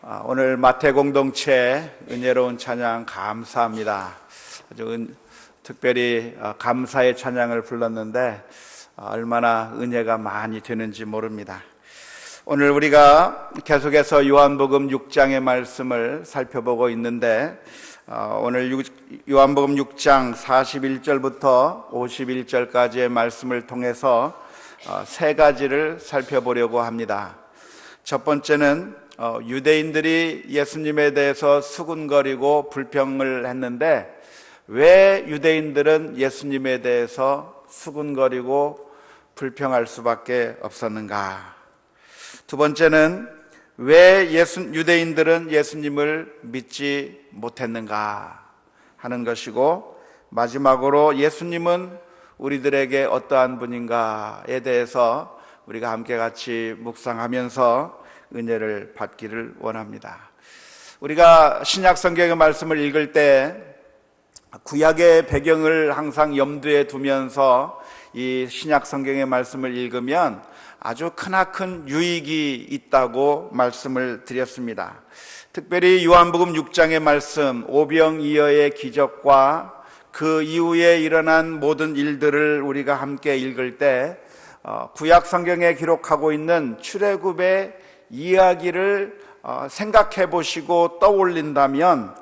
오늘 마태 공동체 은혜로운 찬양 감사합니다. 아주 특별히 감사의 찬양을 불렀는데 얼마나 은혜가 많이 되는지 모릅니다. 오늘 우리가 계속해서 요한복음 6장의 말씀을 살펴보고 있는데 오늘 요한복음 6장 41절부터 51절까지의 말씀을 통해서 세 가지를 살펴보려고 합니다. 첫 번째는 유대인들이 예수님에 대해서 수군거리고 불평을 했는데 왜 유대인들은 예수님에 대해서 수군거리고 불평할 수밖에 없었는가? 두 번째는 왜 유대인들은 예수님을 믿지 못했는가 하는 것이고, 마지막으로 예수님은 우리들에게 어떠한 분인가에 대해서 우리가 함께 같이 묵상하면서 은혜를 받기를 원합니다. 우리가 신약 성경의 말씀을 읽을 때 구약의 배경을 항상 염두에 두면서 이 신약 성경의 말씀을 읽으면 아주 크나큰 유익이 있다고 말씀을 드렸습니다. 특별히 요한복음 6장의 말씀, 오병이어의 기적과 그 이후에 일어난 모든 일들을 우리가 함께 읽을 때 구약 성경에 기록하고 있는 출애굽의 이야기를 생각해 보시고 떠올린다면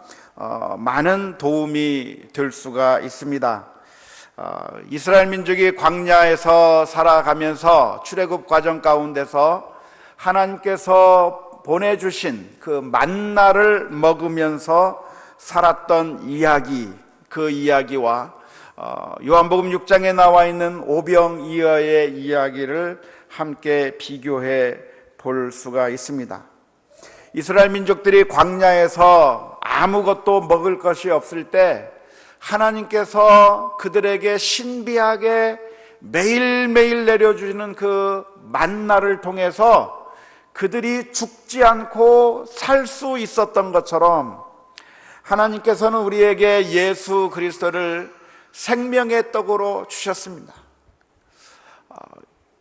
많은 도움이 될 수가 있습니다. 이스라엘 민족이 광야에서 살아가면서 출애굽 과정 가운데서 하나님께서 보내주신 그 만나를 먹으면서 살았던 이야기, 그 이야기와 요한복음 6장에 나와 있는 오병이어의 이야기를 함께 비교해 볼 수가 있습니다. 이스라엘 민족들이 광야에서 아무것도 먹을 것이 없을 때 하나님께서 그들에게 신비하게 매일매일 내려주시는 그 만나를 통해서 그들이 죽지 않고 살 수 있었던 것처럼 하나님께서는 우리에게 예수 그리스도를 생명의 떡으로 주셨습니다.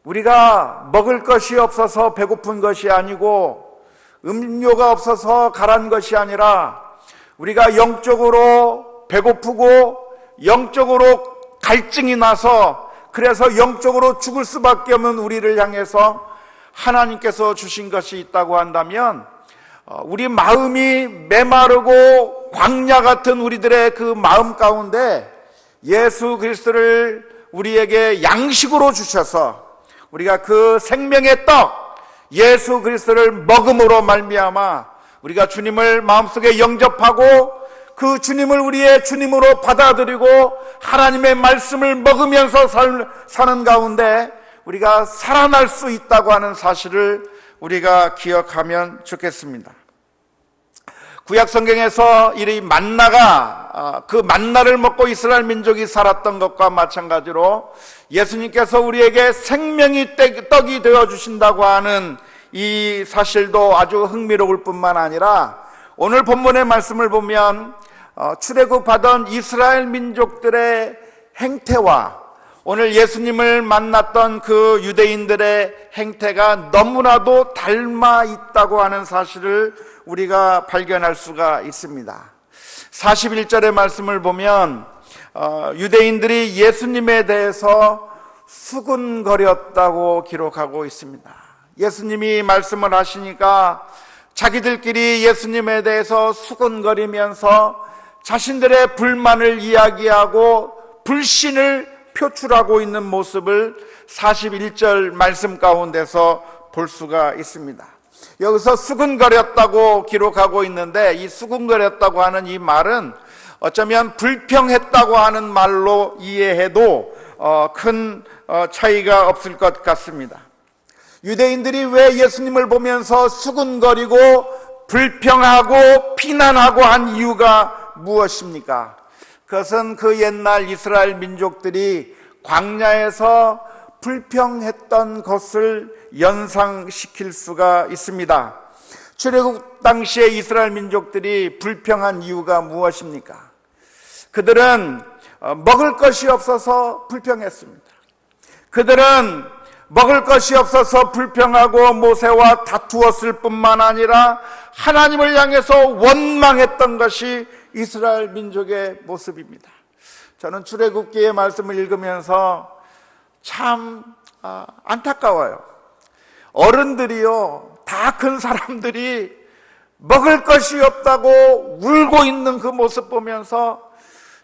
우리가 먹을 것이 없어서 배고픈 것이 아니고 음료가 없어서 가란 것이 아니라 우리가 영적으로 배고프고 영적으로 갈증이 나서 그래서 영적으로 죽을 수밖에 없는 우리를 향해서 하나님께서 주신 것이 있다고 한다면 우리 마음이 메마르고 광야 같은 우리들의 그 마음 가운데 예수 그리스도를 우리에게 양식으로 주셔서 우리가 그 생명의 떡 예수 그리스도를 먹음으로 말미암아 우리가 주님을 마음속에 영접하고 그 주님을 우리의 주님으로 받아들이고 하나님의 말씀을 먹으면서 사는 가운데 우리가 살아날 수 있다고 하는 사실을 우리가 기억하면 좋겠습니다. 구약 성경에서 이 만나가 그 만나를 먹고 이스라엘 민족이 살았던 것과 마찬가지로 예수님께서 우리에게 생명의 떡이 되어 주신다고 하는 이 사실도 아주 흥미로울 뿐만 아니라 오늘 본문의 말씀을 보면 출애굽하던 이스라엘 민족들의 행태와 오늘 예수님을 만났던 그 유대인들의 행태가 너무나도 닮아 있다고 하는 사실을 우리가 발견할 수가 있습니다. 41절의 말씀을 보면 유대인들이 예수님에 대해서 수군거렸다고 기록하고 있습니다. 예수님이 말씀을 하시니까 자기들끼리 예수님에 대해서 수군거리면서 자신들의 불만을 이야기하고 불신을 표출하고 있는 모습을 41절 말씀 가운데서 볼 수가 있습니다. 여기서 수군거렸다고 기록하고 있는데 이 수군거렸다고 하는 이 말은 어쩌면 불평했다고 하는 말로 이해해도 큰 차이가 없을 것 같습니다. 유대인들이 왜 예수님을 보면서 수군거리고 불평하고 비난하고 한 이유가 무엇입니까? 그것은 그 옛날 이스라엘 민족들이 광야에서 불평했던 것을 연상시킬 수가 있습니다. 출애굽 당시에 이스라엘 민족들이 불평한 이유가 무엇입니까? 그들은 먹을 것이 없어서 불평했습니다. 그들은 먹을 것이 없어서 불평하고 모세와 다투었을 뿐만 아니라 하나님을 향해서 원망했던 것이 이스라엘 민족의 모습입니다. 저는 출애굽기의 말씀을 읽으면서 참 안타까워요. 어른들이요, 다 큰 사람들이 먹을 것이 없다고 울고 있는 그 모습 보면서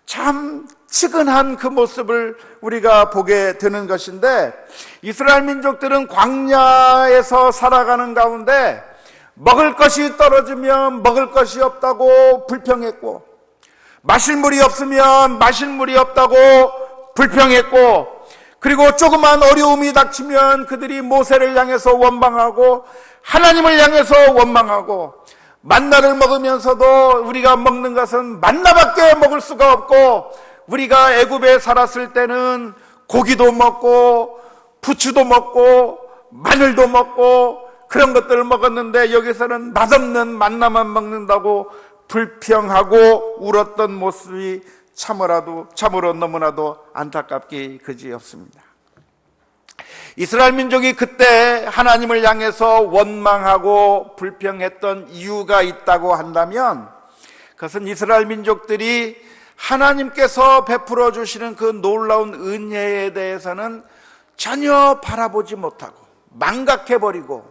참 측은한 그 모습을 우리가 보게 되는 것인데, 이스라엘 민족들은 광야에서 살아가는 가운데 먹을 것이 떨어지면 먹을 것이 없다고 불평했고, 마실 물이 없으면 마실 물이 없다고 불평했고, 그리고 조그만 어려움이 닥치면 그들이 모세를 향해서 원망하고 하나님을 향해서 원망하고, 만나를 먹으면서도 우리가 먹는 것은 만나밖에 먹을 수가 없고, 우리가 애굽에 살았을 때는 고기도 먹고 부추도 먹고 마늘도 먹고 그런 것들을 먹었는데, 여기서는 맛없는 만나만 먹는다고 불평하고 울었던 모습이 참으로 너무나도 안타깝기 그지없습니다. 이스라엘 민족이 그때 하나님을 향해서 원망하고 불평했던 이유가 있다고 한다면, 그것은 이스라엘 민족들이 하나님께서 베풀어 주시는 그 놀라운 은혜에 대해서는 전혀 바라보지 못하고 망각해버리고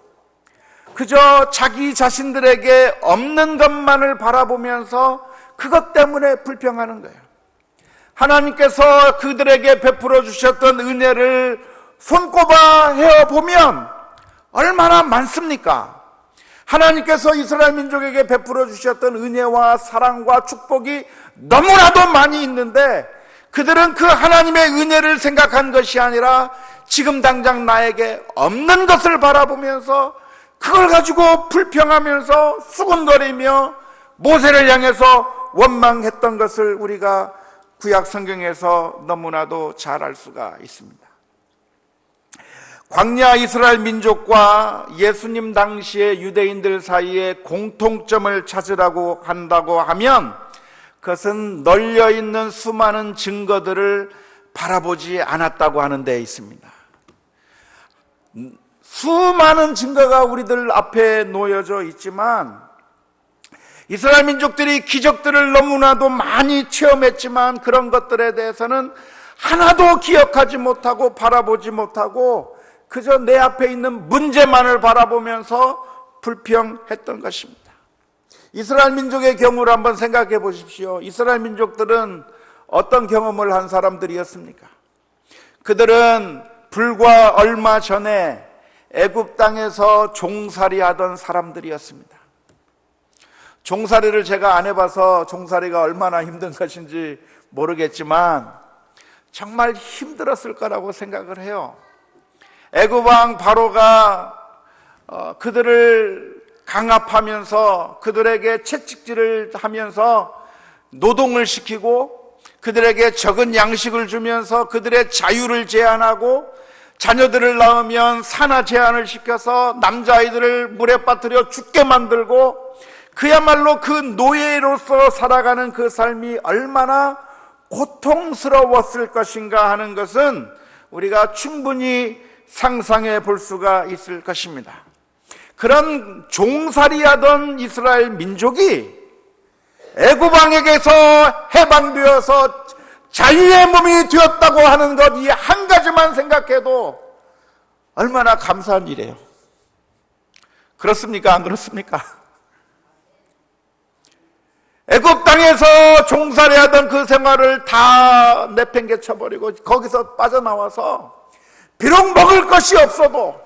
그저 자기 자신들에게 없는 것만을 바라보면서 그것 때문에 불평하는 거예요. 하나님께서 그들에게 베풀어 주셨던 은혜를 손꼽아 헤어보면 얼마나 많습니까? 하나님께서 이스라엘 민족에게 베풀어 주셨던 은혜와 사랑과 축복이 너무나도 많이 있는데, 그들은 그 하나님의 은혜를 생각한 것이 아니라 지금 당장 나에게 없는 것을 바라보면서 그걸 가지고 불평하면서 수군거리며 모세를 향해서 원망했던 것을 우리가 구약 성경에서 너무나도 잘 알 수가 있습니다. 광야 이스라엘 민족과 예수님 당시의 유대인들 사이에 공통점을 찾으라고 한다고 하면, 그것은 널려있는 수많은 증거들을 바라보지 않았다고 하는 데 있습니다. 수많은 증거가 우리들 앞에 놓여져 있지만, 이스라엘 민족들이 기적들을 너무나도 많이 체험했지만 그런 것들에 대해서는 하나도 기억하지 못하고 바라보지 못하고 그저 내 앞에 있는 문제만을 바라보면서 불평했던 것입니다. 이스라엘 민족의 경우를 한번 생각해 보십시오. 이스라엘 민족들은 어떤 경험을 한 사람들이었습니까? 그들은 불과 얼마 전에 애굽 땅에서 종살이하던 사람들이었습니다. 종살이를 제가 안 해봐서 종살이가 얼마나 힘든 것인지 모르겠지만 정말 힘들었을 거라고 생각을 해요. 애굽 왕 바로가 그들을 강압하면서 그들에게 채찍질을 하면서 노동을 시키고 그들에게 적은 양식을 주면서 그들의 자유를 제한하고, 자녀들을 낳으면 산화 제한을 시켜서 남자아이들을 물에 빠뜨려 죽게 만들고, 그야말로 그 노예로서 살아가는 그 삶이 얼마나 고통스러웠을 것인가 하는 것은 우리가 충분히 상상해 볼 수가 있을 것입니다. 그런 종살이하던 이스라엘 민족이 애굽 왕에게서 해방되어서 자유의 몸이 되었다고 하는 것, 이 한 가지만 생각해도 얼마나 감사한 일이에요. 그렇습니까? 안 그렇습니까? 애굽 땅에서 종살이하던 그 생활을 다 내팽개쳐버리고 거기서 빠져나와서 비록 먹을 것이 없어도,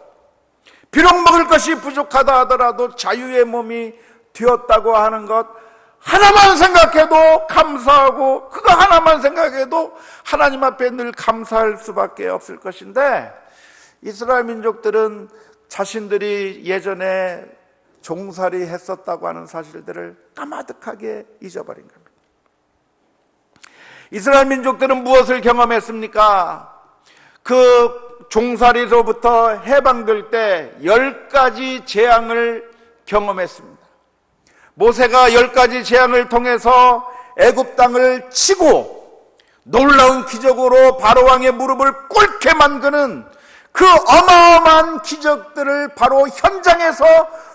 비록 먹을 것이 부족하다 하더라도 자유의 몸이 되었다고 하는 것 하나만 생각해도 감사하고, 그거 하나만 생각해도 하나님 앞에 늘 감사할 수밖에 없을 것인데, 이스라엘 민족들은 자신들이 예전에 종살이 했었다고 하는 사실들을 까마득하게 잊어버린 겁니다. 이스라엘 민족들은 무엇을 경험했습니까? 그 종살이로부터 해방될 때 10가지 재앙을 경험했습니다. 모세가 10가지 재앙을 통해서 애굽 땅을 치고 놀라운 기적으로 바로왕의 무릎을 꿇게 만드는 그 어마어마한 기적들을 바로 현장에서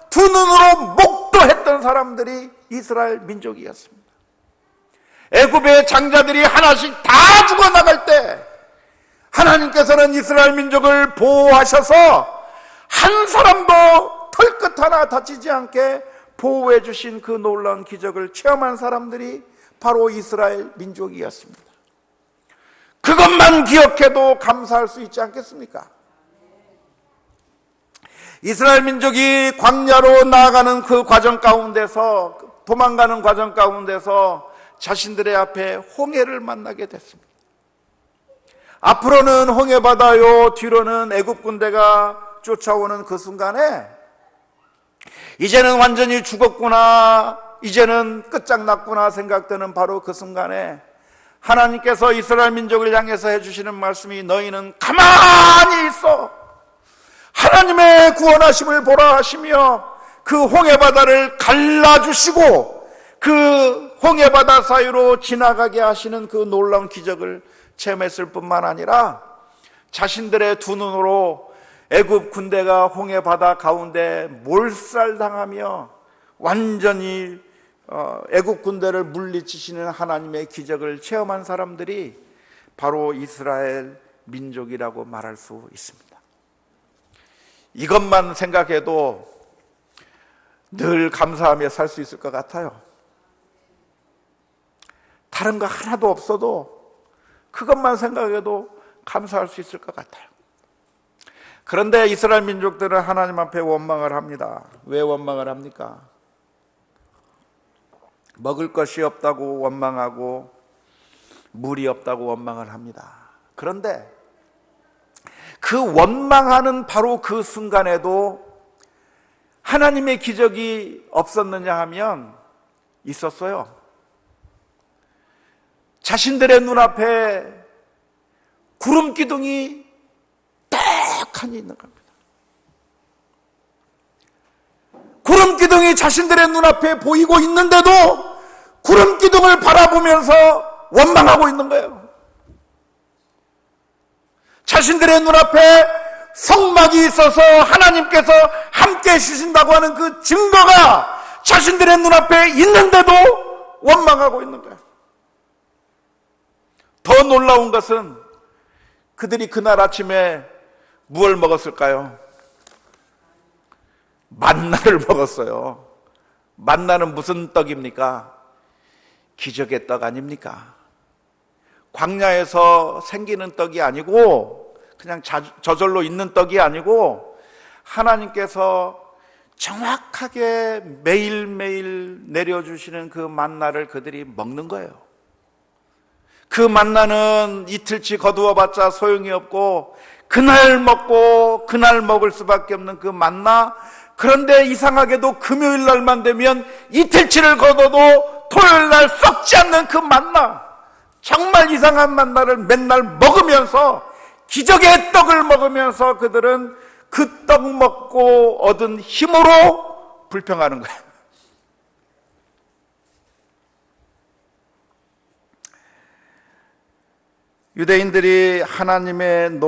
두 눈으로 목도했던 사람들이 이스라엘 민족이었습니다. 애굽의 장자들이 하나씩 다 죽어나갈 때 하나님께서는 이스라엘 민족을 보호하셔서 한 사람도 털끝 하나 다치지 않게 보호해 주신 그 놀라운 기적을 체험한 사람들이 바로 이스라엘 민족이었습니다. 그것만 기억해도 감사할 수 있지 않겠습니까? 이스라엘 민족이 광야로 나아가는 그 과정 가운데서, 도망가는 과정 가운데서 자신들의 앞에 홍해를 만나게 됐습니다. 앞으로는 홍해바다요, 뒤로는 애굽 군대가 쫓아오는 그 순간에 이제는 완전히 죽었구나, 이제는 끝장났구나 생각되는 바로 그 순간에 하나님께서 이스라엘 민족을 향해서 해주시는 말씀이, 너희는 가만히 있어 하나님의 구원하심을 보라 하시며 그 홍해바다를 갈라주시고 그 홍해바다 사이로 지나가게 하시는 그 놀라운 기적을 체험했을 뿐만 아니라 자신들의 두 눈으로 애굽 군대가 홍해바다 가운데 몰살당하며 완전히 애굽 군대를 물리치시는 하나님의 기적을 체험한 사람들이 바로 이스라엘 민족이라고 말할 수 있습니다. 이것만 생각해도 늘 감사하며 살 수 있을 것 같아요. 다른 거 하나도 없어도 그것만 생각해도 감사할 수 있을 것 같아요. 그런데 이스라엘 민족들은 하나님 앞에 원망을 합니다. 왜 원망을 합니까? 먹을 것이 없다고 원망하고 물이 없다고 원망을 합니다. 그런데 그 원망하는 바로 그 순간에도 하나님의 기적이 없었느냐 하면 있었어요. 자신들의 눈앞에 구름 기둥이 떡하니 있는 겁니다. 구름 기둥이 자신들의 눈앞에 보이고 있는데도 구름 기둥을 바라보면서 원망하고 있는 거예요. 자신들의 눈앞에 성막이 있어서 하나님께서 함께 해주신다고 하는 그 증거가 자신들의 눈앞에 있는데도 원망하고 있는 거예요. 더 놀라운 것은 그들이 그날 아침에 무엇을 먹었을까요? 만나를 먹었어요. 만나는 무슨 떡입니까? 기적의 떡 아닙니까? 광야에서 생기는 떡이 아니고 그냥 저절로 있는 떡이 아니고 하나님께서 정확하게 매일매일 내려주시는 그 만나를 그들이 먹는 거예요. 그 만나는 이틀치 거두어봤자 소용이 없고 그날 먹고 그날 먹을 수밖에 없는 그 만나, 그런데 이상하게도 금요일 날만 되면 이틀치를 거둬도 토요일 날 썩지 않는 그 만나, 정말 이상한 만나를 맨날 먹으면서 기적의 떡을 먹으면서 그들은 그 떡 먹고 얻은 힘으로 불평하는 거예요. 유대인들이 하나님의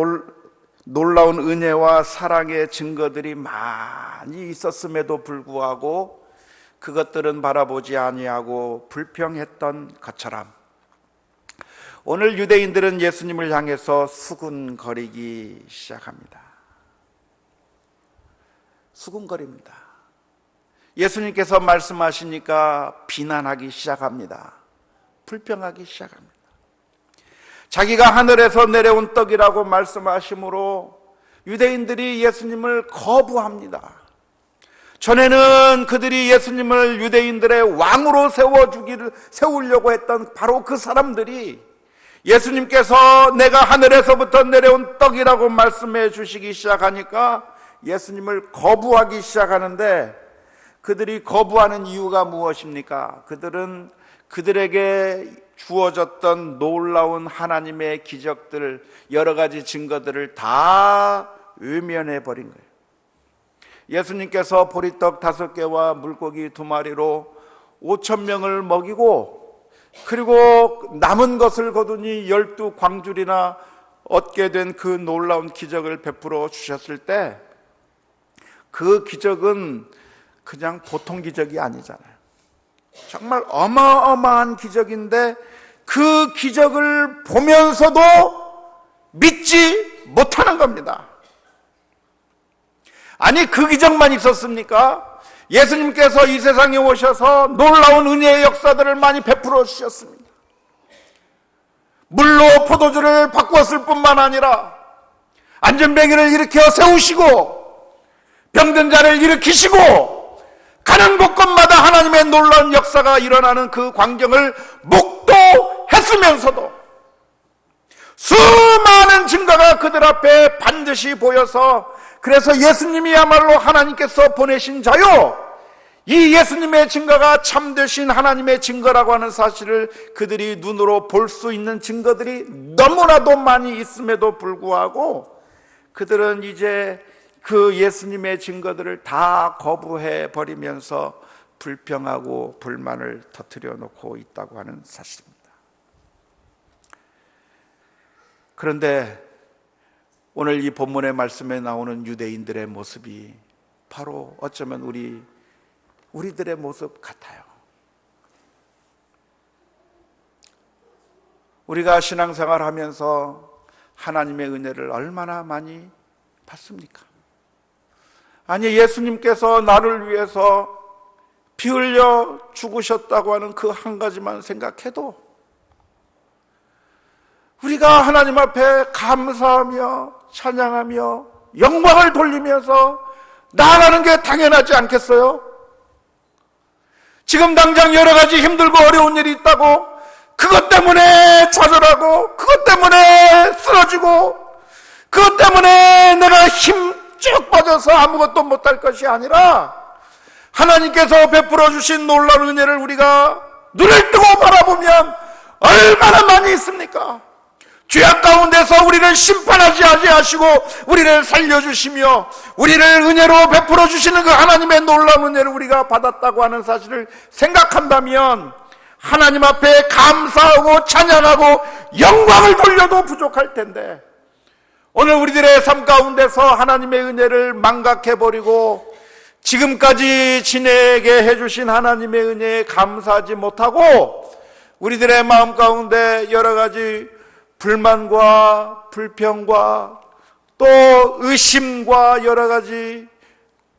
놀라운 은혜와 사랑의 증거들이 많이 있었음에도 불구하고 그것들은 바라보지 아니하고 불평했던 것처럼 오늘 유대인들은 예수님을 향해서 수군거리기 시작합니다. 수군거립니다. 예수님께서 말씀하시니까 비난하기 시작합니다. 불평하기 시작합니다. 자기가 하늘에서 내려온 떡이라고 말씀하심으로 유대인들이 예수님을 거부합니다. 전에는 그들이 예수님을 유대인들의 왕으로 세우려고 했던 바로 그 사람들이 예수님께서 내가 하늘에서부터 내려온 떡이라고 말씀해 주시기 시작하니까 예수님을 거부하기 시작하는데, 그들이 거부하는 이유가 무엇입니까? 그들은 그들에게 주어졌던 놀라운 하나님의 기적들, 여러 가지 증거들을 다 외면해 버린 거예요. 예수님께서 보리떡 5개와 물고기 2마리로 5,000명을 먹이고, 그리고 남은 것을 거두니 12광줄이나 얻게 된 그 놀라운 기적을 베풀어 주셨을 때 그 기적은 그냥 보통 기적이 아니잖아요. 정말 어마어마한 기적인데 그 기적을 보면서도 믿지 못하는 겁니다. 아니, 그 기적만 있었습니까? 예수님께서 이 세상에 오셔서 놀라운 은혜의 역사들을 많이 베풀어 주셨습니다. 물로 포도주를 바꾸었을 뿐만 아니라 안전뱅이를 일으켜 세우시고 병든 자를 일으키시고 가는 곳곳마다 하나님의 놀라운 역사가 일어나는 그 광경을 목도했으면서도 수많은 증거가 그들 앞에 반드시 보여서, 그래서 예수님이야말로 하나님께서 보내신 자요, 이 예수님의 증거가 참되신 하나님의 증거라고 하는 사실을 그들이 눈으로 볼 수 있는 증거들이 너무나도 많이 있음에도 불구하고 그들은 이제 그 예수님의 증거들을 다 거부해 버리면서 불평하고 불만을 터뜨려 놓고 있다고 하는 사실입니다. 그런데 오늘 이 본문의 말씀에 나오는 유대인들의 모습이 바로 어쩌면 우리들의 모습 같아요. 우리가 신앙생활 하면서 하나님의 은혜를 얼마나 많이 받습니까? 아니, 예수님께서 나를 위해서 피 흘려 죽으셨다고 하는 그 한 가지만 생각해도 우리가 하나님 앞에 감사하며 찬양하며 영광을 돌리면서 나아가는 게 당연하지 않겠어요? 지금 당장 여러 가지 힘들고 어려운 일이 있다고 그것 때문에 좌절하고 그것 때문에 쓰러지고 그것 때문에 내가 힘 쭉 빠져서 아무것도 못할 것이 아니라 하나님께서 베풀어 주신 놀라운 은혜를 우리가 눈을 뜨고 바라보면 얼마나 많이 있습니까? 죄악 가운데서 우리를 심판하지 아니하시고 우리를 살려주시며 우리를 은혜로 베풀어 주시는 그 하나님의 놀라운 은혜를 우리가 받았다고 하는 사실을 생각한다면 하나님 앞에 감사하고 찬양하고 영광을 돌려도 부족할 텐데, 오늘 우리들의 삶 가운데서 하나님의 은혜를 망각해버리고 지금까지 지내게 해주신 하나님의 은혜에 감사하지 못하고 우리들의 마음 가운데 여러 가지 불만과 불평과 또 의심과 여러 가지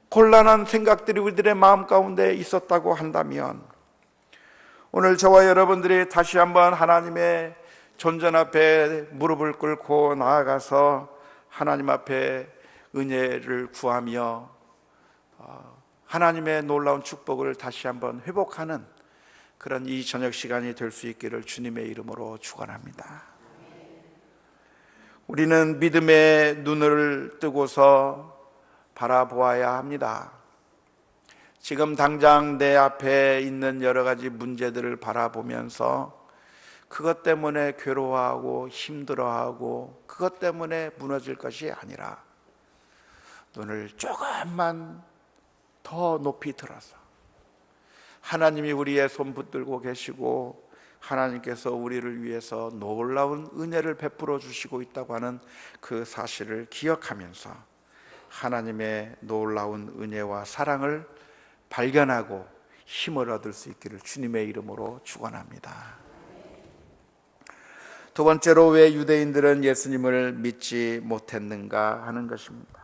곤란한 생각들이 우리들의 마음 가운데 있었다고 한다면, 오늘 저와 여러분들이 다시 한번 하나님의 존전 앞에 무릎을 꿇고 나아가서 하나님 앞에 은혜를 구하며 하나님의 놀라운 축복을 다시 한번 회복하는 그런 이 저녁 시간이 될 수 있기를 주님의 이름으로 축원합니다. 우리는 믿음의 눈을 뜨고서 바라보아야 합니다. 지금 당장 내 앞에 있는 여러 가지 문제들을 바라보면서 그것 때문에 괴로워하고 힘들어하고 그것 때문에 무너질 것이 아니라 눈을 조금만 더 높이 들어서 하나님이 우리의 손 붙들고 계시고 하나님께서 우리를 위해서 놀라운 은혜를 베풀어 주시고 있다고 하는 그 사실을 기억하면서 하나님의 놀라운 은혜와 사랑을 발견하고 힘을 얻을 수 있기를 주님의 이름으로 축원합니다. 두 번째로, 왜 유대인들은 예수님을 믿지 못했는가 하는 것입니다.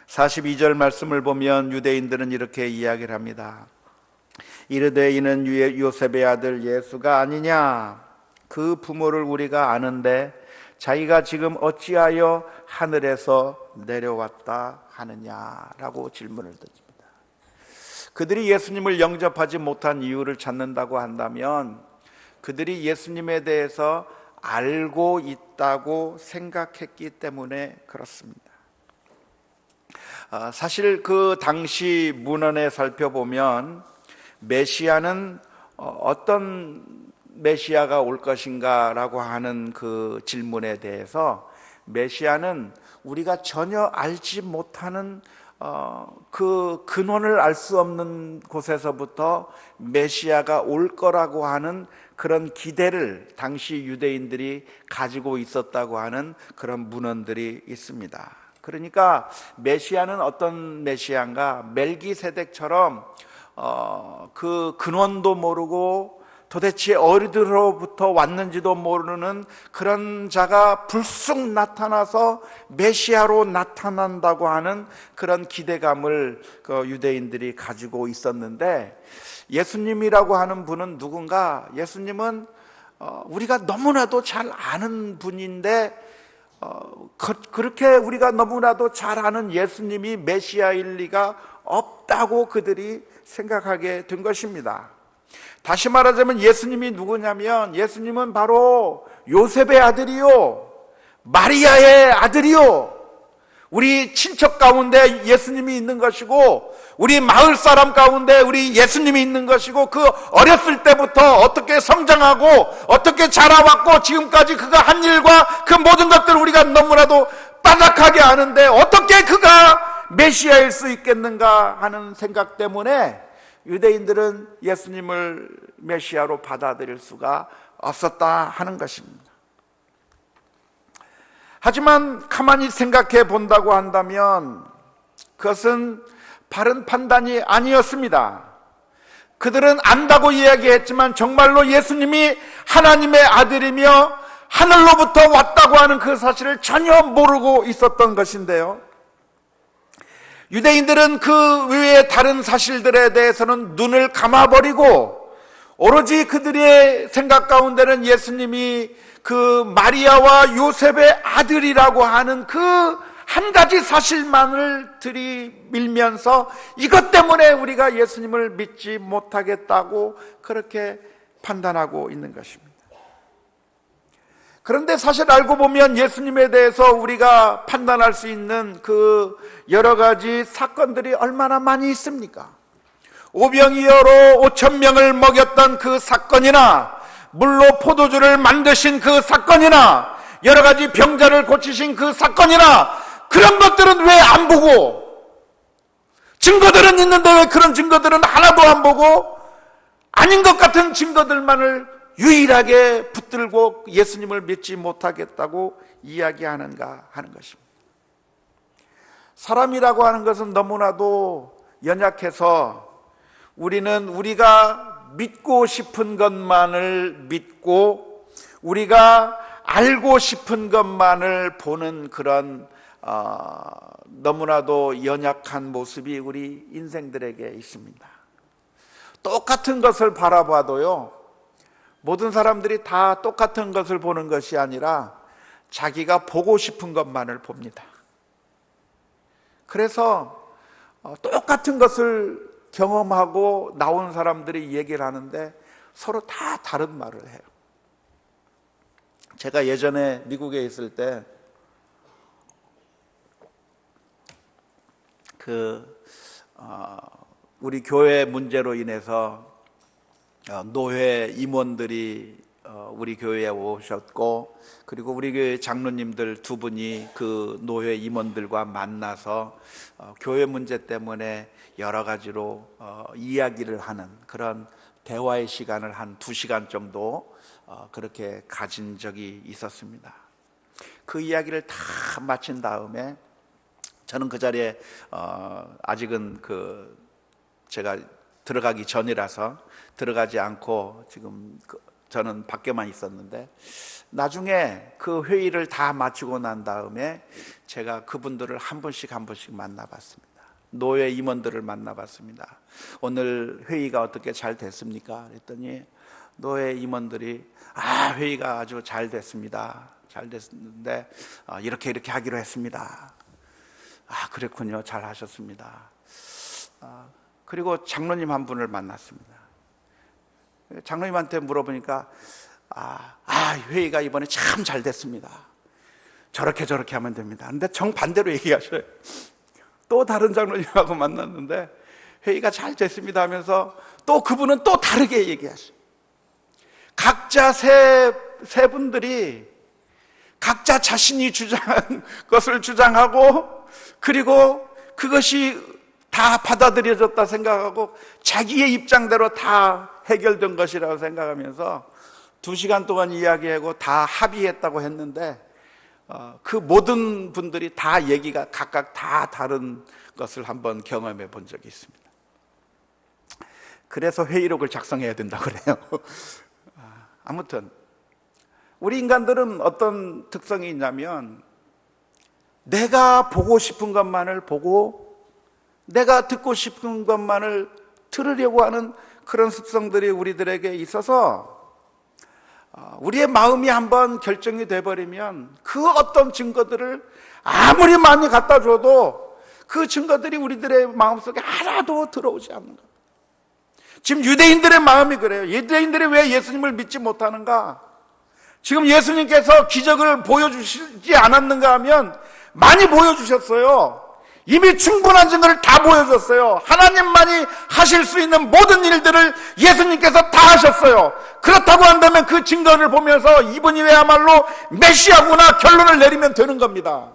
42절 말씀을 보면 유대인들은 이렇게 이야기를 합니다. 이르되 이는 요셉의 아들 예수가 아니냐? 그 부모를 우리가 아는데 자기가 지금 어찌하여 하늘에서 내려왔다 하느냐라고 질문을 던집니다. 그들이 예수님을 영접하지 못한 이유를 찾는다고 한다면 그들이 예수님에 대해서 알고 있다고 생각했기 때문에 그렇습니다. 사실 그 당시 문헌에 살펴보면 메시아는 어떤 메시아가 올 것인가 라고 하는 그 질문에 대해서 메시아는 우리가 전혀 알지 못하는 그 근원을 알 수 없는 곳에서부터 메시아가 올 거라고 하는 그런 기대를 당시 유대인들이 가지고 있었다고 하는 그런 문헌들이 있습니다. 그러니까 메시아는 어떤 메시아인가? 멜기세덱처럼 그 근원도 모르고 도대체 어디로부터 왔는지도 모르는 그런 자가 불쑥 나타나서 메시아로 나타난다고 하는 그런 기대감을 그 유대인들이 가지고 있었는데, 예수님이라고 하는 분은 누군가? 예수님은 우리가 너무나도 잘 아는 분인데, 그렇게 우리가 너무나도 잘 아는 예수님이 메시아일 리가 없다고 그들이 생각하게 된 것입니다. 다시 말하자면 예수님이 누구냐면, 예수님은 바로 요셉의 아들이요, 마리아의 아들이요, 우리 친척 가운데 예수님이 있는 것이고, 우리 마을 사람 가운데 우리 예수님이 있는 것이고, 그 어렸을 때부터 어떻게 성장하고 어떻게 자라왔고 지금까지 그가 한 일과 그 모든 것들을 우리가 너무나도 빠삭하게 아는데 어떻게 그가 메시아일 수 있겠는가 하는 생각 때문에 유대인들은 예수님을 메시아로 받아들일 수가 없었다 하는 것입니다. 하지만 가만히 생각해 본다고 한다면 그것은 바른 판단이 아니었습니다. 그들은 안다고 이야기했지만 정말로 예수님이 하나님의 아들이며 하늘로부터 왔다고 하는 그 사실을 전혀 모르고 있었던 것인데요, 유대인들은 그 외의 다른 사실들에 대해서는 눈을 감아버리고 오로지 그들의 생각 가운데는 예수님이 그 마리아와 요셉의 아들이라고 하는 그 한 가지 사실만을 들이밀면서 이것 때문에 우리가 예수님을 믿지 못하겠다고 그렇게 판단하고 있는 것입니다. 그런데 사실 알고 보면 예수님에 대해서 우리가 판단할 수 있는 그 여러 가지 사건들이 얼마나 많이 있습니까? 오병이어로 5,000명을 먹였던 그 사건이나, 물로 포도주를 만드신 그 사건이나, 여러 가지 병자를 고치신 그 사건이나, 그런 것들은 왜 안 보고, 증거들은 있는데 왜 그런 증거들은 하나도 안 보고 아닌 것 같은 증거들만을 유일하게 붙들고 예수님을 믿지 못하겠다고 이야기하는가 하는 것입니다. 사람이라고 하는 것은 너무나도 연약해서 우리는 우리가 믿고 싶은 것만을 믿고 우리가 알고 싶은 것만을 보는 그런 너무나도 연약한 모습이 우리 인생들에게 있습니다. 똑같은 것을 바라봐도요, 모든 사람들이 다 똑같은 것을 보는 것이 아니라 자기가 보고 싶은 것만을 봅니다. 그래서 똑같은 것을 경험하고 나온 사람들이 얘기를 하는데 서로 다 다른 말을 해요. 제가 예전에 미국에 있을 때 우리 교회 문제로 인해서 노회 임원들이 우리 교회에 오셨고, 그리고 우리 교회 장로님들 두 분이 그 노회 임원들과 만나서 교회 문제 때문에 여러 가지로 이야기를 하는 그런 대화의 시간을 한 2시간 정도 그렇게 가진 적이 있었습니다. 그 이야기를 다 마친 다음에 저는 그 자리에 아직은 제가 들어가기 전이라서 들어가지 않고 지금 저는 밖에만 있었는데, 나중에 그 회의를 다 마치고 난 다음에 제가 그분들을 한 분씩 만나봤습니다. 노회 임원들을 만나봤습니다. 오늘 회의가 어떻게 잘 됐습니까? 그랬더니 노회 임원들이 회의가 아주 잘 됐습니다. 잘 됐는데 이렇게 하기로 했습니다. 그랬군요. 잘 하셨습니다. 그리고 장로님 한 분을 만났습니다. 장로님한테 물어보니까 회의가 이번에 참 잘 됐습니다. 저렇게 하면 됩니다. 근데 정반대로 얘기하셔요. 또 다른 장로님하고 만났는데 회의가 잘 됐습니다 하면서 또 그분은 또 다르게 얘기하셔요. 각자 세 분들이 각자 자신이 주장한 것을 주장하고, 그리고 그것이 다 받아들여졌다 생각하고 자기의 입장대로 다 해결된 것이라고 생각하면서 2시간 동안 이야기하고 다 합의했다고 했는데 그 모든 분들이 다 얘기가 각각 다 다른 것을 한번 경험해 본 적이 있습니다. 그래서 회의록을 작성해야 된다고 그래요. 아무튼 우리 인간들은 어떤 특성이 있냐면 내가 보고 싶은 것만을 보고 내가 듣고 싶은 것만을 들으려고 하는 그런 습성들이 우리들에게 있어서 우리의 마음이 한번 결정이 돼버리면 그 어떤 증거들을 아무리 많이 갖다 줘도 그 증거들이 우리들의 마음속에 하나도 들어오지 않는 거예요. 지금 유대인들의 마음이 그래요. 유대인들이 왜 예수님을 믿지 못하는가? 지금 예수님께서 기적을 보여주시지 않았는가 하면 많이 보여주셨어요. 이미 충분한 증거를 다 보여줬어요. 하나님만이 하실 수 있는 모든 일들을 예수님께서 다 하셨어요. 그렇다고 한다면 그 증거를 보면서 이분이 왜야말로 메시아구나 결론을 내리면 되는 겁니다.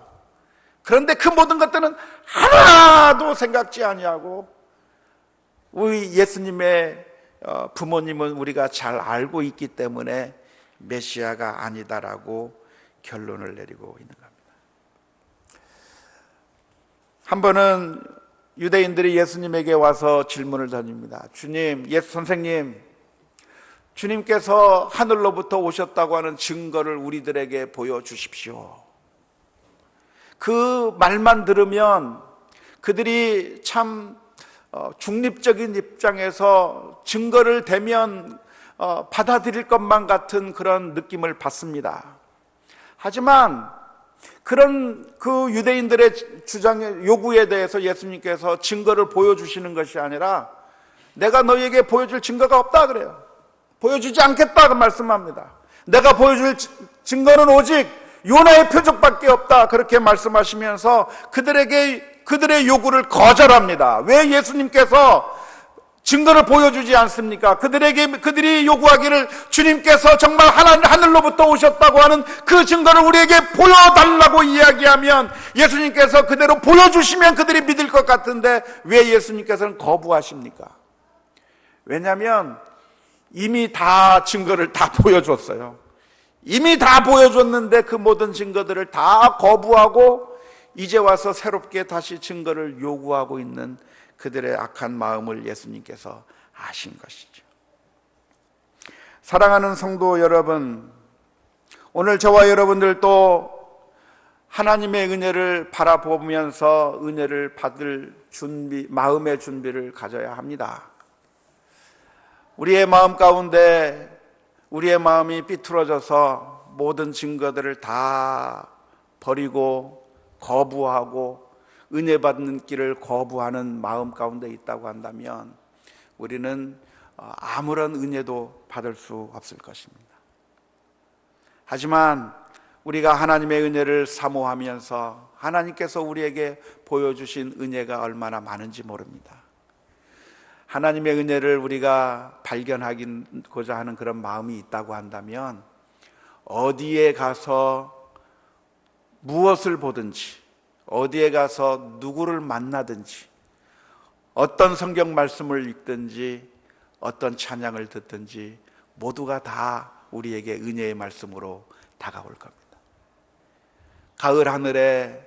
그런데 그 모든 것들은 하나도 생각지 아니하고 우리 예수님의 부모님은 우리가 잘 알고 있기 때문에 메시아가 아니다라고 결론을 내리고 있는 겁니다. 한 번은 유대인들이 예수님에게 와서 질문을 던집니다. 주님, 선생님, 주님께서 하늘로부터 오셨다고 하는 증거를 우리들에게 보여주십시오. 그 말만 들으면 그들이 참 중립적인 입장에서 증거를 대면 받아들일 것만 같은 그런 느낌을 받습니다. 하지만 그런 그 유대인들의 주장의 요구에 대해서 예수님께서 증거를 보여주시는 것이 아니라 내가 너희에게 보여줄 증거가 없다 그래요. 보여주지 않겠다고 말씀합니다. 내가 보여줄 증거는 오직 요나의 표적밖에 없다 그렇게 말씀하시면서 그들의 요구를 거절합니다. 왜 예수님께서 증거를 보여주지 않습니까? 그들이 요구하기를 주님께서 정말 하늘로부터 오셨다고 하는 그 증거를 우리에게 보여달라고 이야기하면 예수님께서 그대로 보여주시면 그들이 믿을 것 같은데 왜 예수님께서는 거부하십니까? 왜냐하면 이미 다 증거를 다 보여줬어요. 이미 다 보여줬는데 그 모든 증거들을 다 거부하고 이제 와서 새롭게 다시 증거를 요구하고 있는 그들의 악한 마음을 예수님께서 아신 것이죠. 사랑하는 성도 여러분, 오늘 저와 여러분들도 하나님의 은혜를 바라보면서 은혜를 받을 마음의 준비를 가져야 합니다. 우리의 마음 가운데 우리의 마음이 삐뚤어져서 모든 증거들을 다 버리고 거부하고 은혜 받는 길을 거부하는 마음 가운데 있다고 한다면 우리는 아무런 은혜도 받을 수 없을 것입니다. 하지만 우리가 하나님의 은혜를 사모하면서 하나님께서 우리에게 보여주신 은혜가 얼마나 많은지 모릅니다. 하나님의 은혜를 우리가 발견하고자 하는 그런 마음이 있다고 한다면 어디에 가서 무엇을 보든지 어디에 가서 누구를 만나든지 어떤 성경 말씀을 읽든지 어떤 찬양을 듣든지 모두가 다 우리에게 은혜의 말씀으로 다가올 겁니다. 가을 하늘에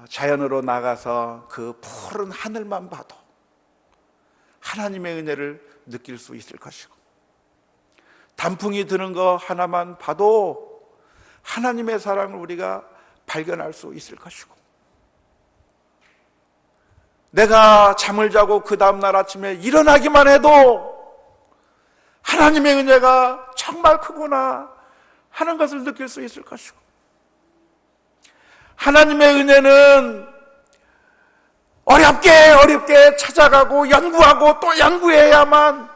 자연으로 나가서 그 푸른 하늘만 봐도 하나님의 은혜를 느낄 수 있을 것이고 단풍이 드는 거 하나만 봐도 하나님의 사랑을 우리가 발견할 수 있을 것이고 내가 잠을 자고 그 다음날 아침에 일어나기만 해도 하나님의 은혜가 정말 크구나 하는 것을 느낄 수 있을 것이고 하나님의 은혜는 어렵게 찾아가고 연구하고 또 연구해야만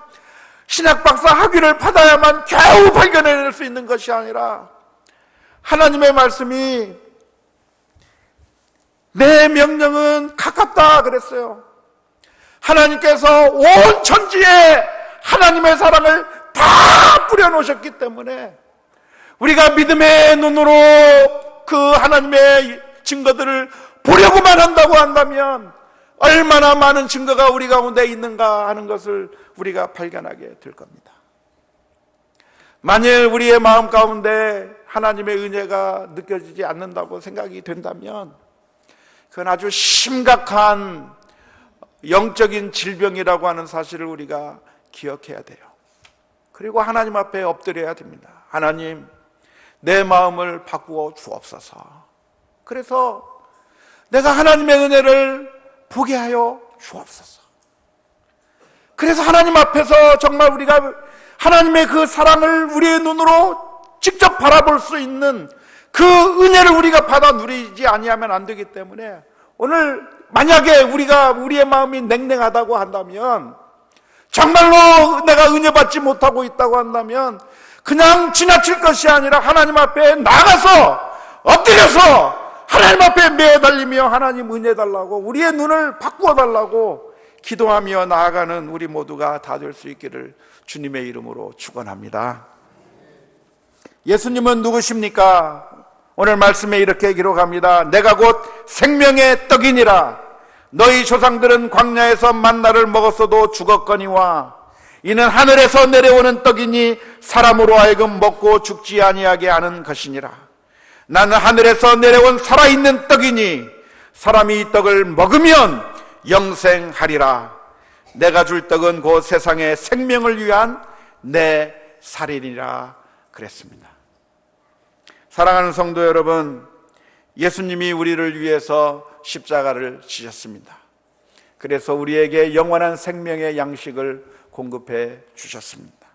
신학박사 학위를 받아야만 겨우 발견해낼 수 있는 것이 아니라 하나님의 말씀이 내 명령은 가깝다 그랬어요. 하나님께서 온 천지에 하나님의 사랑을 다 뿌려놓으셨기 때문에 우리가 믿음의 눈으로 그 하나님의 증거들을 보려고만 한다고 한다면 얼마나 많은 증거가 우리 가운데 있는가 하는 것을 우리가 발견하게 될 겁니다. 만일 우리의 마음 가운데 하나님의 은혜가 느껴지지 않는다고 생각이 된다면 그건 아주 심각한 영적인 질병이라고 하는 사실을 우리가 기억해야 돼요. 그리고 하나님 앞에 엎드려야 됩니다. 하나님, 내 마음을 바꾸어 주옵소서. 그래서 내가 하나님의 은혜를 보게 하여 주옵소서. 그래서 하나님 앞에서 정말 우리가 하나님의 그 사랑을 우리의 눈으로 직접 바라볼 수 있는 그 은혜를 우리가 받아 누리지 아니하면 안 되기 때문에 오늘 만약에 우리의 마음이 냉랭하다고 한다면, 정말로 내가 은혜 받지 못하고 있다고 한다면 그냥 지나칠 것이 아니라 하나님 앞에 나가서 엎드려서 하나님 앞에 매달리며 하나님 은혜 달라고, 우리의 눈을 바꾸어 달라고 기도하며 나아가는 우리 모두가 다 될 수 있기를 주님의 이름으로 축원합니다. 예수님은 누구십니까? 오늘 말씀에 이렇게 기록합니다. 내가 곧 생명의 떡이니라. 너희 조상들은 광야에서 만나를 먹었어도 죽었거니와 이는 하늘에서 내려오는 떡이니 사람으로 하여금 먹고 죽지 아니하게 하는 것이니라. 나는 하늘에서 내려온 살아있는 떡이니 사람이 이 떡을 먹으면 영생하리라. 내가 줄 떡은 곧 세상의 생명을 위한 내 살이니라 그랬습니다. 사랑하는 성도 여러분, 예수님이 우리를 위해서 십자가를 지셨습니다. 그래서 우리에게 영원한 생명의 양식을 공급해 주셨습니다.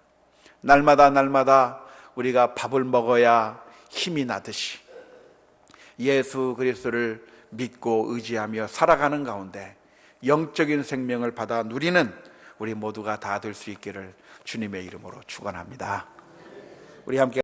날마다 우리가 밥을 먹어야 힘이 나듯이 예수 그리스도를 믿고 의지하며 살아가는 가운데 영적인 생명을 받아 누리는 우리 모두가 다 될 수 있기를 주님의 이름으로 축원합니다. 우리 함께